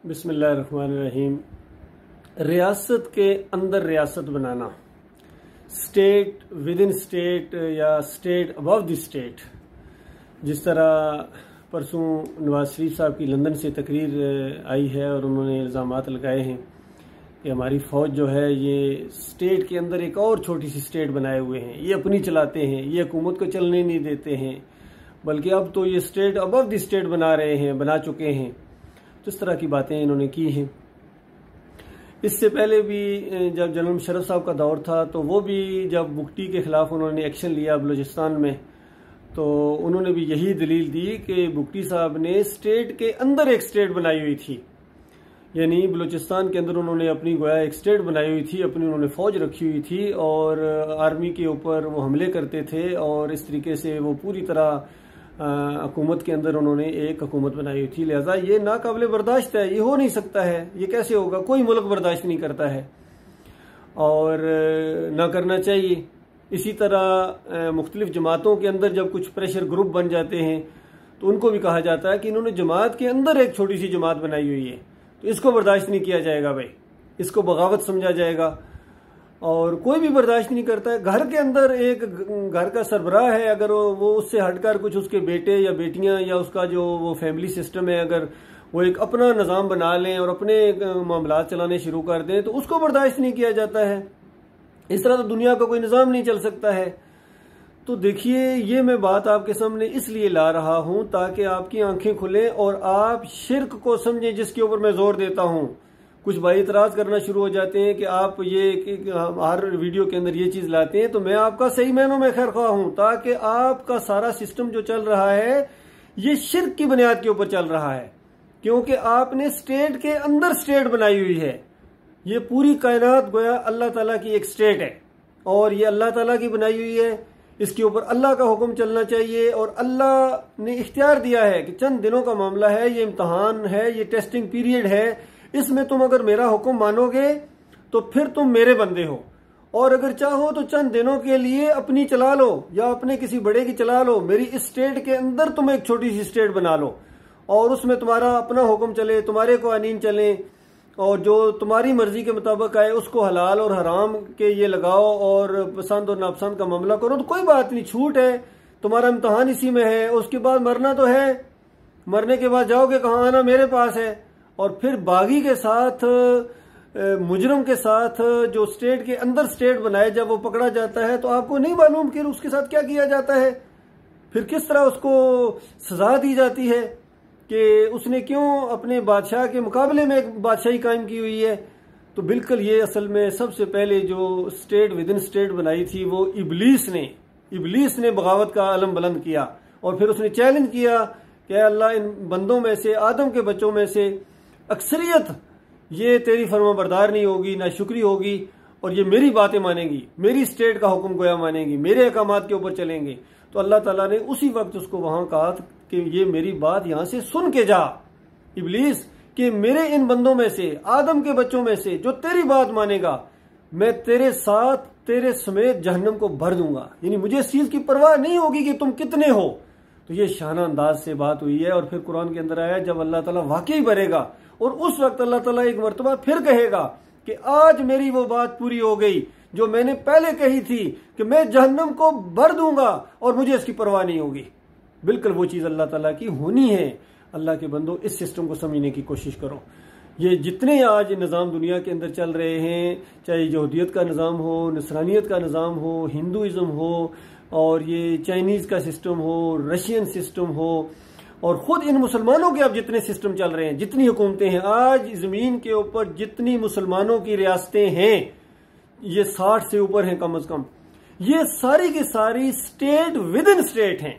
बिस्मिल्लाहिर्रहमानिर्रहीम। रियासत के अंदर रियासत बनाना, स्टेट विद इन स्टेट या स्टेट अबव द स्टेट। जिस तरह परसों नवाज शरीफ साहब की लंदन से तकरीर आई है और उन्होंने इल्ज़ामात लगाए हैं कि हमारी फ़ौज जो है ये स्टेट के अंदर एक और छोटी सी स्टेट बनाए हुए हैं, ये अपनी चलाते हैं, ये हुकूमत को चलने नहीं देते हैं, बल्कि अब तो ये स्टेट अबव द स्टेट बना रहे हैं, बना चुके हैं। तो इस तरह की बातें इन्होंने की हैं। इससे पहले भी जब जनरल मुशर्रफ साहब का दौर था तो वो भी जब बुगटी के ख़िलाफ़ उन्होंने एक्शन लिया बलूचिस्तान में, तो उन्होंने भी यही दलील दी कि बुगटी साहब ने स्टेट के अंदर एक स्टेट बनाई हुई थी, यानी बलूचिस्तान के अंदर उन्होंने अपनी गोया एक स्टेट बनाई हुई थी, अपनी उन्होंने फ़ौज रखी हुई थी और आर्मी के ऊपर वो हमले करते थे और इस तरीके से वो पूरी तरह हुकूमत के अंदर उन्होंने एक हुकूमत बनाई हुई थी। लिहाजा ये नाकाबिले बर्दाश्त है, ये हो नहीं सकता है, ये कैसे होगा, कोई मुल्क बर्दाश्त नहीं करता है और ना करना चाहिए। इसी तरह मुख्तलिफ जमातों के अंदर जब कुछ प्रेशर ग्रुप बन जाते हैं तो उनको भी कहा जाता है कि इन्होंने जमात के अंदर एक छोटी सी जमात बनाई हुई है, तो इसको बर्दाश्त नहीं किया जाएगा भाई, इसको बगावत समझा जाएगा और कोई भी बर्दाश्त नहीं करता है। घर के अंदर एक घर का सरबराह है, अगर वो उससे हटकर कुछ उसके बेटे या बेटियां या उसका जो वो फैमिली सिस्टम है, अगर वो एक अपना निज़ाम बना लें और अपने मामलात चलाने शुरू कर दें तो उसको बर्दाश्त नहीं किया जाता है। इस तरह तो दुनिया का कोई निज़ाम नहीं चल सकता है। तो देखिए, ये मैं बात आपके सामने इसलिए ला रहा हूं ताकि आपकी आंखें खुलें और आप शिर्क को समझें, जिसके ऊपर मैं जोर देता हूं। कुछ भाई इतराज करना शुरू हो जाते हैं कि आप ये हर वीडियो के अंदर ये चीज लाते हैं, तो मैं आपका सही मायनों में खैर ख्वाह हूं ताकि आपका सारा सिस्टम जो चल रहा है ये शिर्क की बुनियाद के ऊपर चल रहा है, क्योंकि आपने स्टेट के अंदर स्टेट बनाई हुई है। ये पूरी कायनात गोया अल्लाह ताला की एक स्टेट है और ये अल्लाह ताला की बनाई हुई है, इसके ऊपर अल्लाह का हुक्म चलना चाहिए और अल्लाह ने इख्तियार दिया है कि चंद दिनों का मामला है, ये इम्तहान है, ये टेस्टिंग पीरियड है, इसमें तुम अगर मेरा हुक्म मानोगे तो फिर तुम मेरे बंदे हो और अगर चाहो तो चंद दिनों के लिए अपनी चला लो या अपने किसी बड़े की चला लो, मेरी इस स्टेट के अंदर तुम एक छोटी सी स्टेट बना लो और उसमें तुम्हारा अपना हुक्म चले, तुम्हारे कानून चले और जो तुम्हारी मर्जी के मुताबिक आए उसको हलाल और हराम के ये लगाओ और पसंद और नापसंद का मामला करो, तो कोई बात नहीं, छूट है, तुम्हारा इम्तहान इसी में है। उसके बाद मरना तो है, मरने के बाद जाओगे कहाँ, आना मेरे पास है। और फिर बागी के साथ, मुजरम के साथ जो स्टेट के अंदर स्टेट बनाए, जब वो पकड़ा जाता है तो आपको नहीं मालूम कि उसके साथ क्या किया जाता है, फिर किस तरह उसको सजा दी जाती है कि उसने क्यों अपने बादशाह के मुकाबले में एक बादशाही कायम की हुई है। तो बिल्कुल ये असल में सबसे पहले जो स्टेट विद इन स्टेट बनाई थी वो इबलीस ने बगावत का अलम बुलंद किया और फिर उसने चैलेंज किया कि अल्लाह, इन बंदों में से, आदम के बच्चों में से अक्सरियत ये तेरी फरमाबरदार नहीं होगी, ना शुक्री होगी और ये मेरी बातें मानेगी, मेरी स्टेट का हुक्म गोया मानेगी, मेरे अहकामात के ऊपर चलेंगे। तो अल्लाह ताला ने उसी वक्त उसको वहां कहा कि ये मेरी बात यहां से सुन के जा इब्लीस, कि मेरे इन बंदों में से, आदम के बच्चों में से जो तेरी बात मानेगा, मैं तेरे साथ, तेरे समेत जहन्नम को भर दूंगा, यानी मुझे इस चीज की परवाह नहीं होगी कि तुम कितने हो। तो ये शाना अंदाज से बात हुई है और फिर कुरान के अंदर आया जब अल्लाह ताला वाकई भरेगा और उस वक्त अल्लाह ताला एक मर्तबा फिर कहेगा कि आज मेरी वो बात पूरी हो गई जो मैंने पहले कही थी कि मैं जहन्नम को भर दूंगा और मुझे इसकी परवाह नहीं होगी। बिल्कुल वो चीज अल्लाह ताला की होनी है। अल्लाह के बंदो, इस सिस्टम को समझने की कोशिश करो। ये जितने आज निज़ाम दुनिया के अंदर चल रहे हैं, चाहे यहूदियत का निज़ाम हो, नसरानियत का निज़ाम हो, हिंदुइज्म हो और ये चाइनीज का सिस्टम हो, रशियन सिस्टम हो और खुद इन मुसलमानों के अब जितने सिस्टम चल रहे हैं, जितनी हुकूमतें हैं, आज जमीन के ऊपर जितनी मुसलमानों की रियासतें हैं, ये 60 से ऊपर हैं कम अज कम, ये सारी की सारी स्टेट विद इन स्टेट हैं,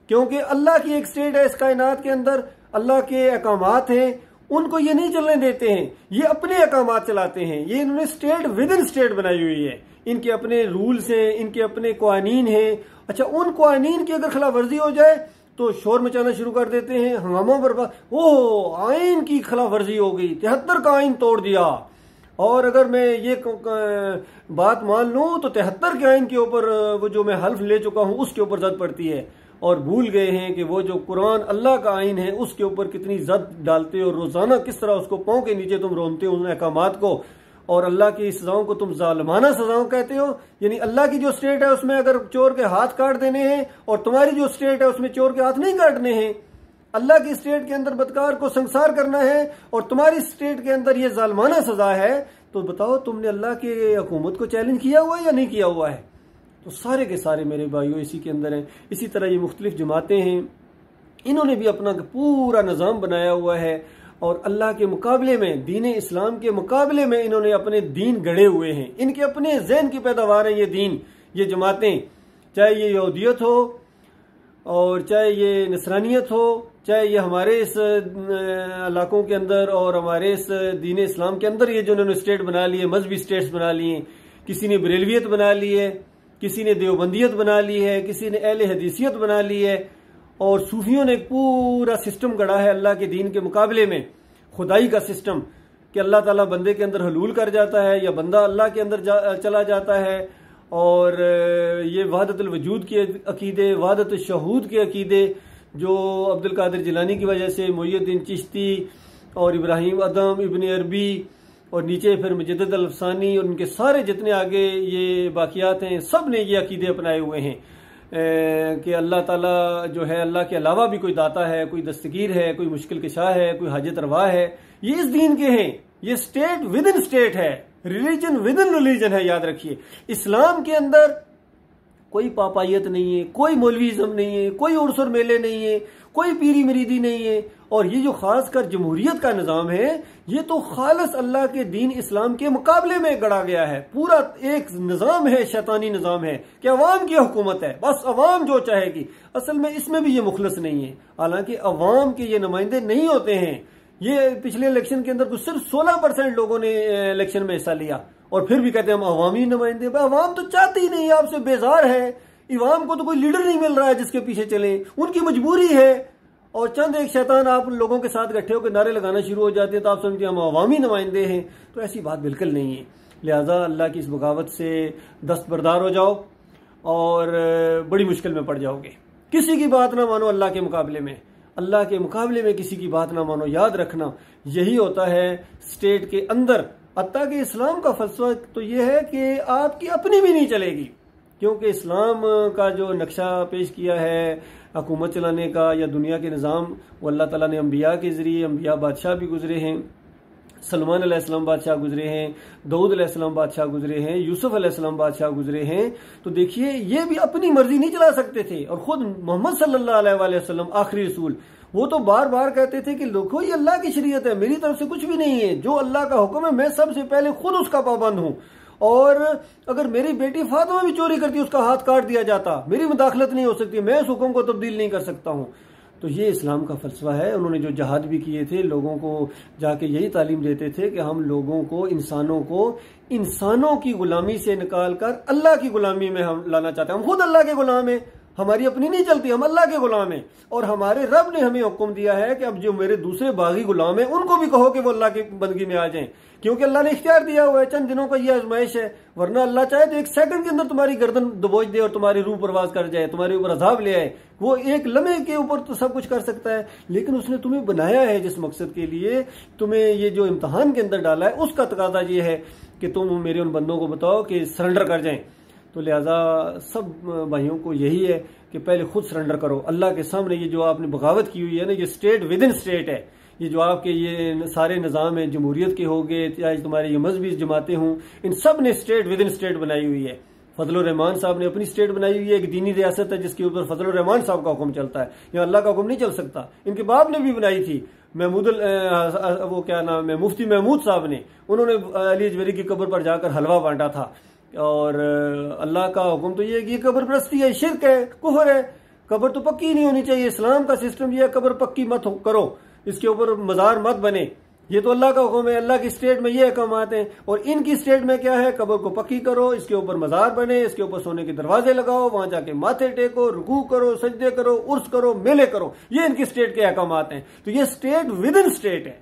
क्योंकि अल्लाह की एक स्टेट है इस कायनात के अंदर, अल्लाह के अहकामात हैं, उनको ये नहीं चलने देते हैं, ये अपने अहकामात चलाते हैं। ये इन्होंने स्टेट विद इन स्टेट बनाई हुई है, इनके अपने रूल्स हैं, इनके अपने कानून हैं। अच्छा, उन कानून की अगर खिलाफ वर्जी हो जाए तो शोर मचाना शुरू कर देते हैं, हंगामा बर्बाद, ओ आइन की खिलाफ वर्जी हो गई, 73 का आइन तोड़ दिया। और अगर मैं ये बात मान लूं तो 73 के आइन के ऊपर वो जो मैं हल्फ ले चुका हूं उसके ऊपर जद पड़ती है और भूल गए हैं कि वो जो कुरान अल्लाह का आइन है उसके ऊपर कितनी जद डालते हो, रोजाना किस तरह उसको पांव के नीचे तुम रोनते हो उन अहकामात को, और अल्लाह की सजाओं को तुम जालिमाना सजाओं कहते हो। यानी अल्लाह की जो स्टेट है उसमें अगर चोर के हाथ काट देने हैं और तुम्हारी जो स्टेट है उसमें चोर के हाथ नहीं काटने हैं। अल्लाह की स्टेट के अंदर बदकार को संसार करना है और तुम्हारी स्टेट के अंदर ये जालिमाना सजा है। तो बताओ तुमने अल्लाह की हुकूमत को चैलेंज किया हुआ है या नहीं किया हुआ है? तो सारे के सारे मेरे भाइयों इसी के अंदर हैं। इसी तरह ये मुख्तलिफ जमातें हैं, इन्होंने भी अपना पूरा निज़ाम बनाया हुआ है और अल्लाह के मुकाबले में, दीन इस्लाम के मुकाबले में इन्होंने अपने दीन गढ़े हुए हैं। इनके अपने जहन की पैदावार है ये दीन, ये जमातें, चाहे ये यहूदियत हो और चाहे ये नसरानियत हो, चाहे ये हमारे इस इलाकों के अंदर और हमारे इस दीन इस्लाम के अंदर ये जो उन्होंने स्टेट बना लिए, मजहबी स्टेट्स बना लिए। किसी ने बरेलवियत बना ली है, किसी ने देवबंदियत बना ली है, किसी ने अहले हदीसियत बना ली है, और सूफियों ने पूरा सिस्टम गढ़ा है अल्लाह के दीन के मुकाबले में, खुदाई का सिस्टम कि अल्लाह ताला बंदे के अंदर हलूल कर जाता है या बंदा अल्लाह के अंदर चला जाता है। और ये वहदतुल वजूद के अकीदे, वहदत शहूद के अकीदे जो अब्दुल कादिर जिलानी की वजह से मुहियुद्दीन चिश्ती और इब्राहिम अदम, इब्न अरबी और नीचे फिर मुजद्दिद अल अफसानी और उनके सारे जितने आगे ये बाकियात हैं, सब ने ये अकीदे अपनाए हुए हैं कि अल्लाह ताला जो है, अल्लाह के अलावा भी कोई दाता है, कोई दस्तगीर है, कोई मुश्किल कशा है, कोई हाजत रवा है। ये इस दीन के हैं। ये स्टेट विद इन स्टेट है, रिलीजन विद इन रिलीजन है। याद रखिए, इस्लाम के अंदर कोई पापायत नहीं है, कोई मौलवीज़म नहीं है, कोई उर्स और मेले नहीं है, कोई पीरी मरीदी नहीं है। और ये जो खासकर जमहूरियत का निज़ाम है, ये तो खालस अल्लाह के दीन इस्लाम के मुकाबले में गढ़ा गया है। पूरा एक निज़ाम है, शैतानी निज़ाम है कि अवाम की हुकूमत है, बस अवाम जो चाहेगी। असल में इसमें भी ये मुखलस नहीं है, हालांकि अवाम के ये नुमाइंदे नहीं होते हैं। ये पिछले इलेक्शन के अंदर कुछ सिर्फ 16% लोगों ने इलेक्शन में हिस्सा लिया और फिर भी कहते हैं हम अवामी नुमाइंदे। अवाम तो चाहती ही नहीं है, आपसे बेजार है। इमाम को तो कोई लीडर नहीं मिल रहा है जिसके पीछे चले, उनकी मजबूरी है। और चंद एक शैतान आप लोगों के साथ इकट्ठे होकर नारे लगाना शुरू हो जाते हैं तो आप समझते हैं हम अवामी नुमाइंदे हैं। तो ऐसी बात बिल्कुल नहीं है। लिहाजा अल्लाह की इस बगावत से दस्तबरदार हो जाओ और बड़ी मुश्किल में पड़ जाओगे। किसी की बात ना मानो अल्लाह के मुकाबले में, अल्लाह के मुकाबले में किसी की बात ना मानो। याद रखना, यही होता है स्टेट के अंदर। हत्ता कि इस्लाम का फलसफा तो यह है कि आपकी अपनी भी नहीं चलेगी, क्योंकि इस्लाम का जो नक्शा पेश किया है हुकूमत चलाने का या दुनिया के निज़ाम, वो अल्लाह ताला ने अम्बिया के ज़रिए, अम्बिया बादशाह भी गुजरे हैं, सलमान अलैहिस्सलाम बादशाह गुजरे हैं, दाऊद अलैहिस्सलाम बादशाह गुजरे हैं, यूसुफ अलैहिस्सलाम बादशाह गुजरे हैं। तो देखिए, ये भी अपनी मर्जी नहीं चला सकते थे। और खुद मोहम्मद सल्लल्लाहु अलैहि वसल्लम आखिरी रसूल, वो तो बार बार कहते थे कि लोगों ये अल्लाह की शरीयत है, मेरी तरफ से कुछ भी नहीं है, जो अल्लाह का हुक्म है मैं सबसे पहले खुद उसका पाबंद हूं। और अगर मेरी बेटी फातिमा भी चोरी करती उसका हाथ काट दिया जाता, मेरी मुदाखलत नहीं हो सकती, मैं उस हुक्म को तब्दील नहीं कर सकता हूं। तो ये इस्लाम का फलसफा है। उन्होंने जो जहाद भी किए थे, लोगों को जाके यही तालीम देते थे कि हम लोगों को, इंसानों की गुलामी से निकाल कर अल्लाह की गुलामी में हम लाना चाहते हैं। हम खुद अल्लाह के गुलाम हैं, हमारी अपनी नहीं चलती, हम अल्लाह के गुलाम हैं। और हमारे रब ने हमें हुक्म दिया है कि अब जो मेरे दूसरे बागी गुलाम हैं उनको भी कहो कि वो अल्लाह की बंदगी में आ जाएं, क्योंकि अल्लाह ने इख्तियार दिया हुआ है। चंद दिनों का ये आजमाइश है, वरना अल्लाह चाहे तो एक सेकंड के अंदर तुम्हारी गर्दन दबोच दे और तुम्हारी रूह परवाज कर जाए, तुम्हारे ऊपर अजाब ले आए। वो एक लम्हे के ऊपर तो सब कुछ कर सकता है, लेकिन उसने तुम्हें बनाया है जिस मकसद के लिए, तुम्हें ये जो इम्तहान के अंदर डाला है, उसका तकाजा ये है कि तुम मेरे उन बंदों को बताओ कि सरेंडर कर जाएं। तो लिहाजा सब भाइयों को यही है कि पहले खुद सरेंडर करो अल्लाह के सामने। ये जो आपने बगावत की हुई है ना, ये स्टेट विद इन स्टेट है। ये जो आपके ये सारे निज़ाम है, जमहूरियत के हो गए, चाहे तुम्हारे ये मजहबी जमातें हों, इन सब ने स्टेट विद इन स्टेट बनाई हुई है। फजलुर रहमान साहब ने अपनी स्टेट बनाई हुई है, एक दीनी रियासत है जिसके ऊपर फजलुर रहमान साहब का हुक्म चलता है, यहाँ अल्लाह का हुक्म नहीं चल सकता। इनके बाप ने भी बनाई थी, मुफ्ती महमूद साहब ने, उन्होंने अली अजमेरी की कब्र पर जाकर हलवा बांटा था। और अल्लाह का हुक्म तो ये है कि कब्र परस्ती है, शिर्क है, कुफर है, कब्र तो पक्की नहीं होनी चाहिए। इस्लाम का सिस्टम ये है, कब्र पक्की मत करो, इसके ऊपर मजार मत बने। ये तो अल्लाह का हुक्म है, अल्लाह की स्टेट में ये अहकाम आते हैं। और इनकी स्टेट में क्या है, कब्र को पक्की करो, इसके ऊपर मजार बने, इसके ऊपर सोने के दरवाजे लगाओ, वहां जाके माथे टेको, रुकू करो, सजदे करो, उर्स करो, मेले करो। ये इनकी स्टेट के अहकाम आते हैं। तो ये स्टेट विद इन स्टेट है।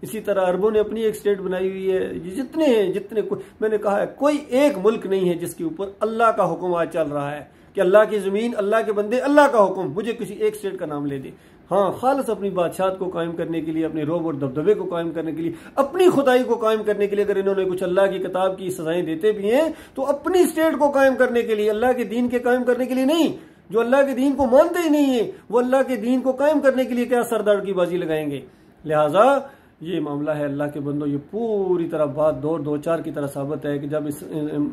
इसी तरह अरबों ने अपनी एक स्टेट बनाई हुई है। जितने हैं, मैंने कहा है, कोई एक मुल्क नहीं है जिसके ऊपर अल्लाह का हुक्म आज चल रहा है। कि अल्लाह की ज़मीन, अल्लाह के बंदे, अल्लाह का हुक्म, मुझे किसी एक स्टेट का नाम ले दे। हाँ, खालिस अपनी बादशाहत को कायम करने के लिए, अपने रोब और दबदबे को कायम करने के लिए, अपनी खुदाई को कायम करने के लिए अगर इन्होंने कुछ अल्लाह की किताब की सजाएं देते भी हैं तो अपनी स्टेट को कायम करने के लिए, अल्लाह के दीन के कायम करने के लिए नहीं। जो अल्लाह के दीन को मानते ही नहीं है वो अल्लाह के दीन को कायम करने के लिए क्या सरदार की बाजी लगाएंगे। लिहाजा ये मामला है अल्लाह के बंदो, ये पूरी तरह बात दो चार की तरह साबित है कि जब इस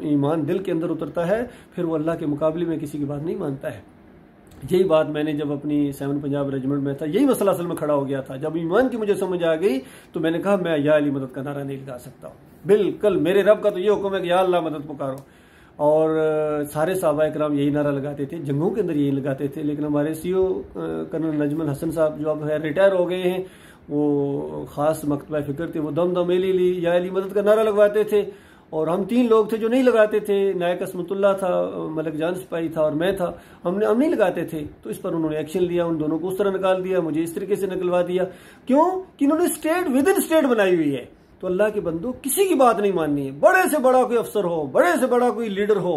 ईमान दिल के अंदर उतरता है फिर वो अल्लाह के मुकाबले में किसी की बात नहीं मानता है। यही बात मैंने जब अपनी 7 पंजाब रेजिमेंट में था, यही मसला असल में खड़ा हो गया था। जब ईमान की मुझे समझ आ गई तो मैंने कहा मैं या अली मदद का नारा नहीं लगा सकता हूँ। बिल्कुल मेरे रब का तो ये हुक्म है कि या अल्लाह मदद पुकारो। और सारे सहाबा इकराम यही नारा लगाते थे, जंगों के अंदर यही लगाते थे। लेकिन हमारे सीओ कर्नल नजमुल हसन साहब जो अब है रिटायर हो गए हैं, वो खास मकतबा फिक्र थे, वो दम दम अली या अली मदद का नारा लगवाते थे। और हम 3 लोग थे जो नहीं लगाते थे, नायक असमतुल्लाह था, मलिक जान सिपाही था और मैं था। हम नहीं लगाते थे। तो इस पर उन्होंने एक्शन लिया, उन दोनों को उस तरह निकाल दिया, मुझे इस तरीके से निकलवा दिया। क्यों कि इन्होंने स्टेट विद इन स्टेट बनाई हुई है। तो अल्लाह के बंदो किसी की बात नहीं माननी है, बड़े से बड़ा कोई अफसर हो, बड़े से बड़ा कोई लीडर हो,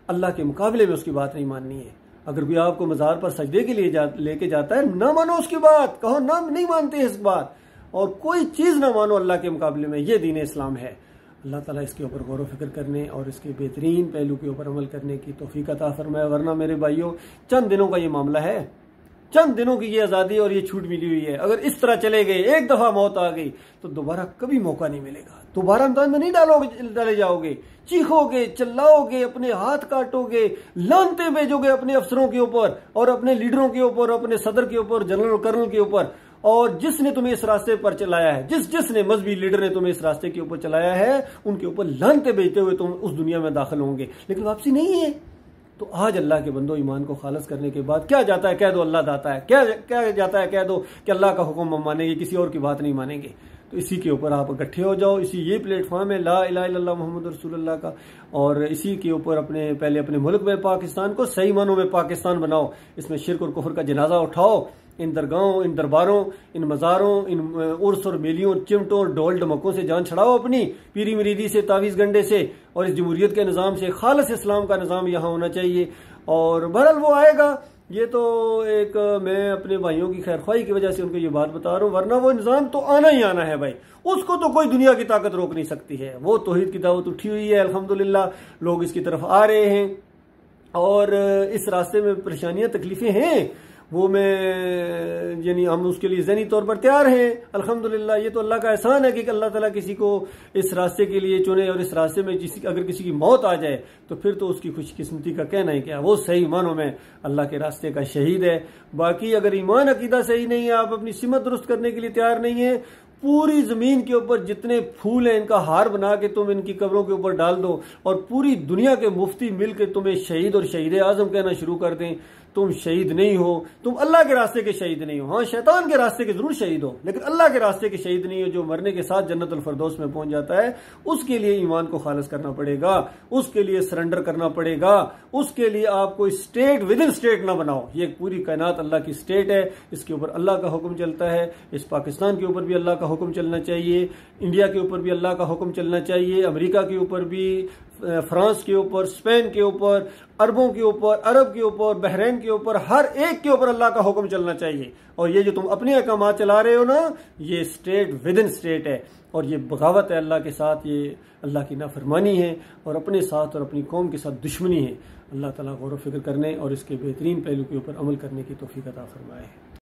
अल्लाह के मुकाबले में उसकी बात नहीं माननी है। अगर कोई आपको मजार पर सजदे के लिए लेके जाता है, ना मानो उसकी बात, कहो ना नहीं मानते इस बात, और कोई चीज ना मानो अल्लाह के मुकाबले में। ये दीन इस्लाम है। अल्लाह ताला इसके ऊपर गौर व फिक्र करने और इसके बेहतरीन पहलू के ऊपर अमल करने की तौफीक अता फरमाए। वरना मेरे भाइयों, चंद दिनों का ये मामला है, चंद दिनों की ये आज़ादी और ये छूट मिली हुई है। अगर इस तरह चले गए, एक दफा मौत आ गई तो दोबारा कभी मौका नहीं मिलेगा। दोबारा अंदाज में नहीं डाले जाओगे, चीखोगे, चिल्लाओगे, अपने हाथ काटोगे, लानते भेजोगे अपने अफसरों के ऊपर और अपने लीडरों के ऊपर, अपने सदर के ऊपर, जनरल और कर्नल के ऊपर। और जिसने तुम्हें इस रास्ते पर चलाया है, जिसने मजहबी लीडर ने तुम्हें इस रास्ते के ऊपर चलाया है, उनके ऊपर लानते भेजते हुए तुम उस दुनिया में दाखिल होंगे। लेकिन वापसी नहीं है। तो आज अल्लाह के बंदो ईमान को खालस करने के बाद क्या जाता है, कह दो अल्लाह दाता है। क्या जाता है, कह दो कि अल्लाह का हुक्म हम मानेंगे, किसी और की बात नहीं मानेंगे। तो इसी के ऊपर आप इकट्ठे हो जाओ। इसी ये प्लेटफॉर्म है ला इलाहा इल्लल्लाह मुहम्मद रसूलुल्लाह का। और इसी के ऊपर पहले अपने मुल्क में पाकिस्तान को सही मानों में पाकिस्तान बनाओ। इसमें शिर्क और कुफर का जनाजा उठाओ। इन दरगाहों, इन दरबारों, इन मज़ारों, इन उर्स और मेलियों, चिमटों और ढोल ढमकों से जान छड़ाओ अपनी, पीरी मरीदी से, तावीज़ गंडे से, और इस जमहूरियत के निज़ाम से, खालिस इस्लाम का निज़ाम यहाँ होना चाहिए। और बहरहाल वो आएगा। ये तो एक मैं अपने भाइयों की खैरख्वाही की वजह से उनको ये बात बता रहा हूँ, वरना वो निज़ाम तो आना ही आना है भाई। उसको तो कोई दुनिया की ताकत रोक नहीं सकती है। वो तौहीद की दावत उठी हुई है, अल्हम्दुलिल्लाह लोग इसकी तरफ आ रहे हैं। और इस रास्ते में परेशानियां तकलीफें हैं, वो मैं यानी हम उसके लिए ज़हनी तौर पर तैयार हैं अल्हम्दुलिल्लाह। ये तो अल्लाह का एहसान है कि अल्लाह ताला किसी को इस रास्ते के लिए चुने, और इस रास्ते में अगर किसी की मौत आ जाए तो फिर तो उसकी खुशकिस्मती का कहना है क्या, वो सही मानों में अल्लाह के रास्ते का शहीद है। बाकी अगर ईमान अकीदा सही नहीं है, आप अपनी सिमत दुरुस्त करने के लिए तैयार नहीं है, पूरी जमीन के ऊपर जितने फूल हैं इनका हार बना के तुम इनकी कब्रों के ऊपर डाल दो, और पूरी दुनिया के मुफ्ती मिलकर तुम्हें शहीद और शहीद आजम कहना शुरू कर दें, तुम शहीद नहीं हो, तुम अल्लाह के रास्ते के शहीद नहीं हो। हाँ, शैतान के रास्ते के जरूर शहीद हो, लेकिन अल्लाह के रास्ते के शहीद नहीं हो, जो मरने के साथ जन्नतुल फिरदौस में पहुंच जाता है। उसके लिए ईमान को खालिस करना पड़ेगा, उसके लिए सरेंडर करना पड़ेगा, उसके लिए आपको स्टेट विद इन स्टेट ना बनाओ। ये पूरी कायनात अल्लाह की स्टेट है, इसके ऊपर अल्लाह का हुक्म चलता है। इस पाकिस्तान के ऊपर भी अल्लाह का हुक्म चलना चाहिए, इंडिया के ऊपर भी अल्लाह का हुक्म चलना चाहिए, अमेरिका के ऊपर भी, फ्रांस के ऊपर, स्पेन के ऊपर, अरबों के ऊपर, अरब के ऊपर, बहरीन के ऊपर, हर एक के ऊपर अल्लाह का हुक्म चलना चाहिए। और ये जो तुम अपने अहकाम चला रहे हो ना, ये स्टेट विद इन स्टेट है, और ये बगावत है अल्लाह के साथ, ये अल्लाह की नाफरमानी है, और अपने साथ और अपनी कौम के साथ दुश्मनी है। अल्लाह ताला गौर व फिक्र करने और इसके बेहतरीन पहलू के ऊपर अमल करने की तौफीक अता फरमाए।